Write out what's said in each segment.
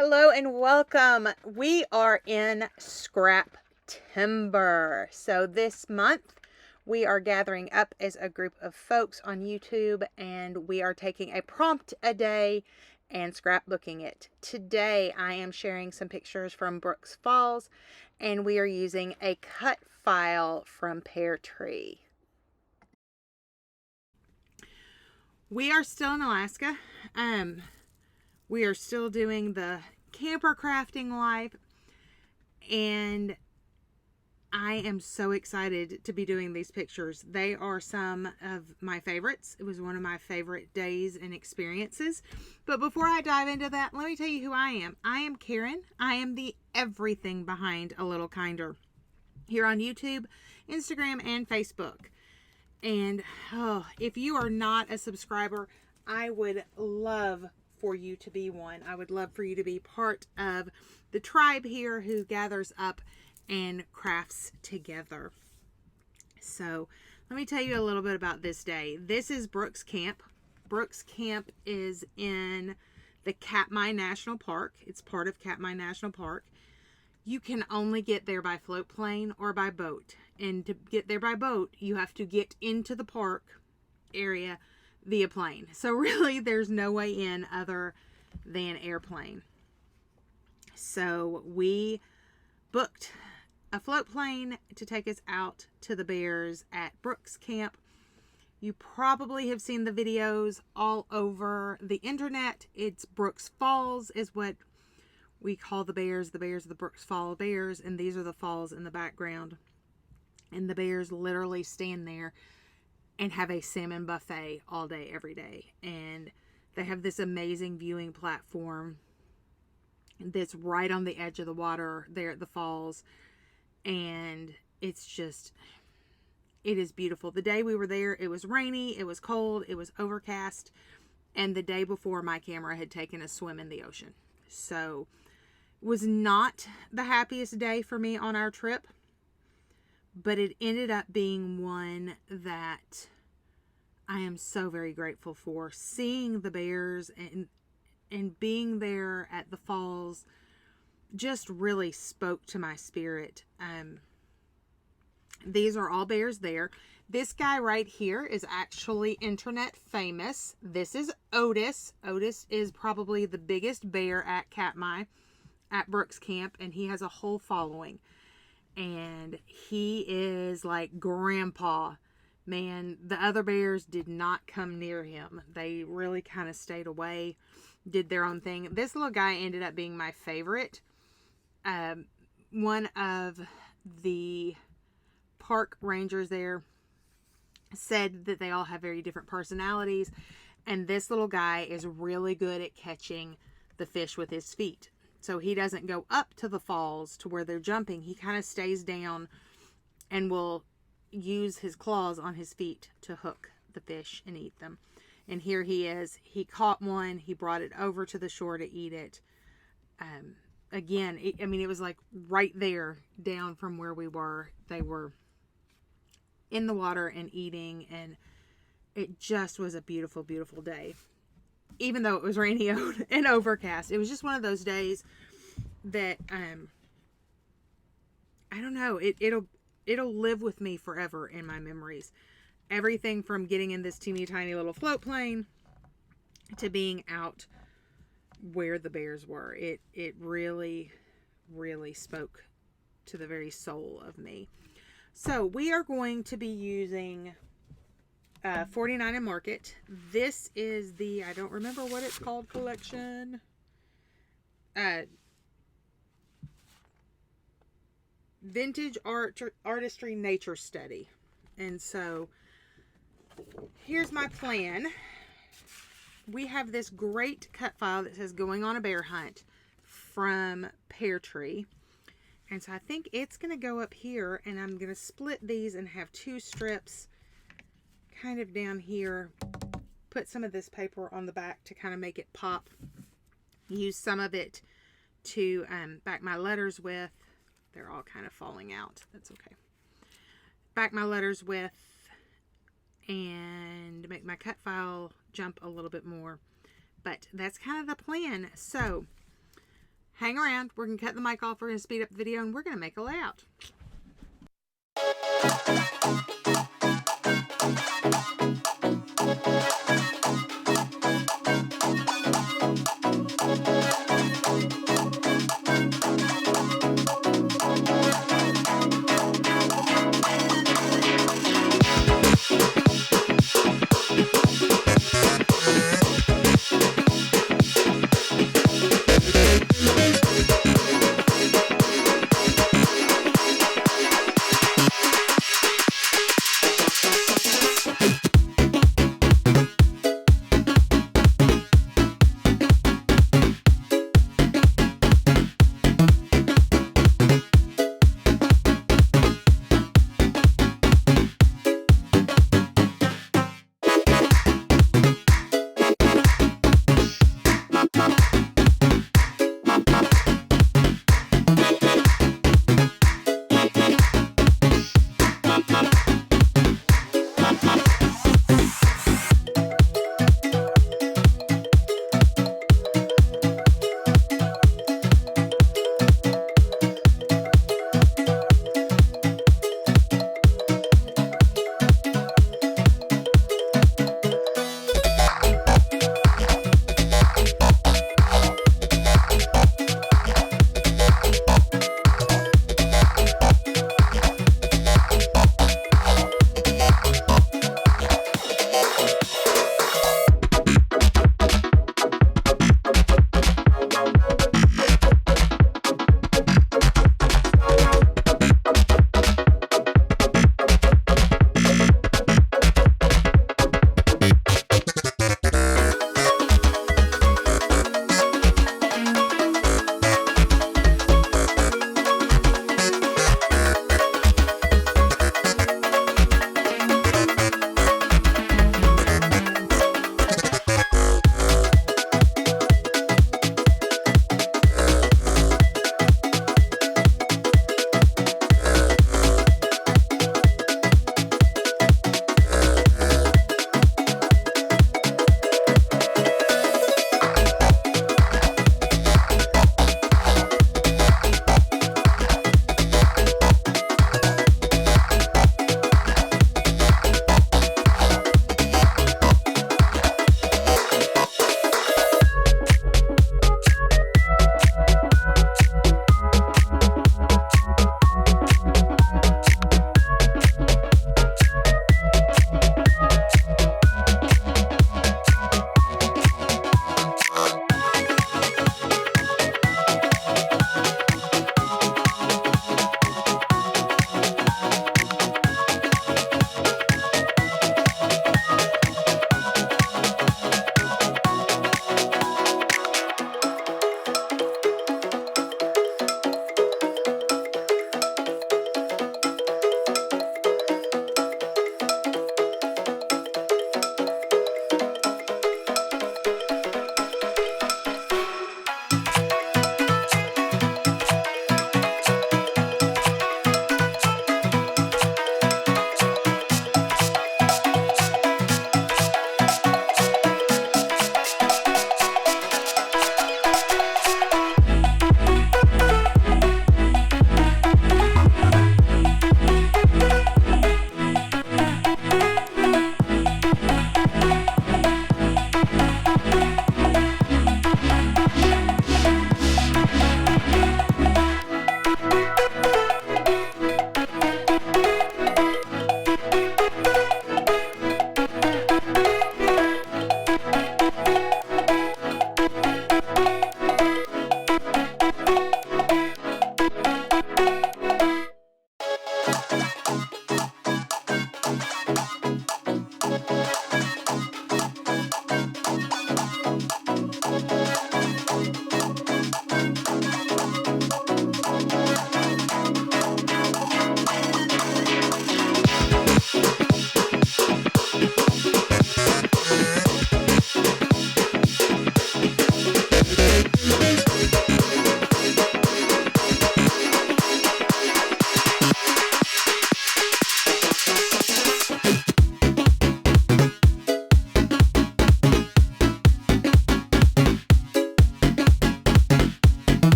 Hello and welcome. We are in Scraptember. So this month we are gathering up as a group of folks on YouTube and we are taking a prompt a day and scrapbooking it. Today I am sharing some pictures from Brooks Falls and we are using a cut file from Peartree. We are still in Alaska. We are still doing the camper crafting life, and I am so excited to be doing these pictures. They are some of my favorites. It was one of my favorite days and experiences. But before I dive into that, let me tell you who I am. I am Karen. I am the everything behind A Little Kinder here on YouTube, Instagram, and Facebook. And if you are not a subscriber, I would love for you to be one. I would love for you to be part of the tribe here who gathers up and crafts together. So let me tell you a little bit about this day. This is Brooks Camp. Brooks Camp is in the Katmai National Park. It's part of Katmai National Park. You can only get there by float plane or by boat. And to get there by boat, you have to get into the park area via plane. So really there's no way in other than airplane. So we booked a float plane to take us out to the bears at Brooks Camp. You probably have seen the videos all over the internet. It's Brooks Falls is what we call the bears. The bears are the Brooks Falls bears, and these are the falls in the background. And the bears literally stand there and have a salmon buffet all day, every day. And they have this amazing viewing platform that's right on the edge of the water there at the falls. And it's just, it is beautiful. The day we were there, it was rainy, it was cold, it was overcast. And the day before, my camera had taken a swim in the ocean. So it was not the happiest day for me on our trip. But it ended up being one that I am so very grateful for. Seeing the bears and being there at the falls just really spoke to my spirit. These are all bears there. This guy right here is actually internet famous. This is Otis. Otis is probably the biggest bear at Katmai at Brooks Camp, and he has a whole following. And he is like grandpa. Man, the other bears did not come near him. They really kind of stayed away, did their own thing. This little guy ended up being my favorite. One of the park rangers there said that they all have very different personalities. And this little guy is really good at catching the fish with his feet. So he doesn't go up to the falls to where they're jumping. He kind of stays down and will use his claws on his feet to hook the fish and eat them. And here he is. He caught one. He brought it over to the shore to eat it. Again, it was like right there down from where we were. They were in the water and eating. And it just was a beautiful, beautiful day. Even though it was rainy and overcast, it was just one of those days that I don't know, it'll live with me forever in my memories. Everything from getting in this teeny tiny little float plane to being out where the bears were. It really, really spoke to the very soul of me. So we are going to be using 49 and Market. This is the, I don't remember what it's called, collection. Vintage Artistry Nature Study. And so here's my plan. We have this great cut file that says Going on a Bear Hunt from Peartree. And so I think it's going to go up here, and I'm going to split these and have two strips kind of down here. Put some of this paper on the back to kind of make it pop. Use some of it to back my letters with. They're all kind of falling out. That's okay. Back my letters with and make my cut file jump a little bit more. But that's kind of the plan. So hang around. We're going to cut the mic off. We're going to speed up the video, and we're going to make a layout.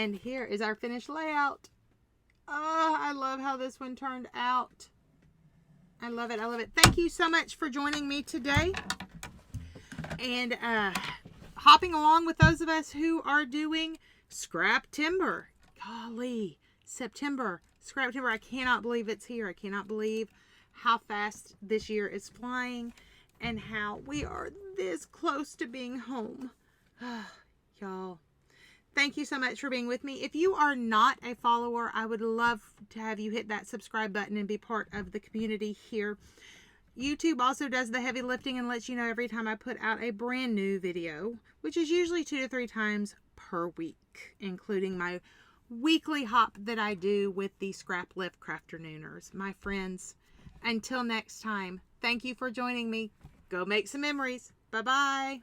And here is our finished layout. Oh, I love how this one turned out. I love it. I love it. Thank you so much for joining me today. And hopping along with those of us who are doing Scraptember. Golly, September. Scraptember. I cannot believe it's here. I cannot believe how fast this year is flying and how we are this close to being home. Y'all, thank you so much for being with me. If you are not a follower, I would love to have you hit that subscribe button and be part of the community here. YouTube also does the heavy lifting and lets you know every time I put out a brand new video, which is usually 2 to 3 times per week, including my weekly hop that I do with the Scrap Lift Crafternooners. My friends, until next time, thank you for joining me. Go make some memories. Bye-bye.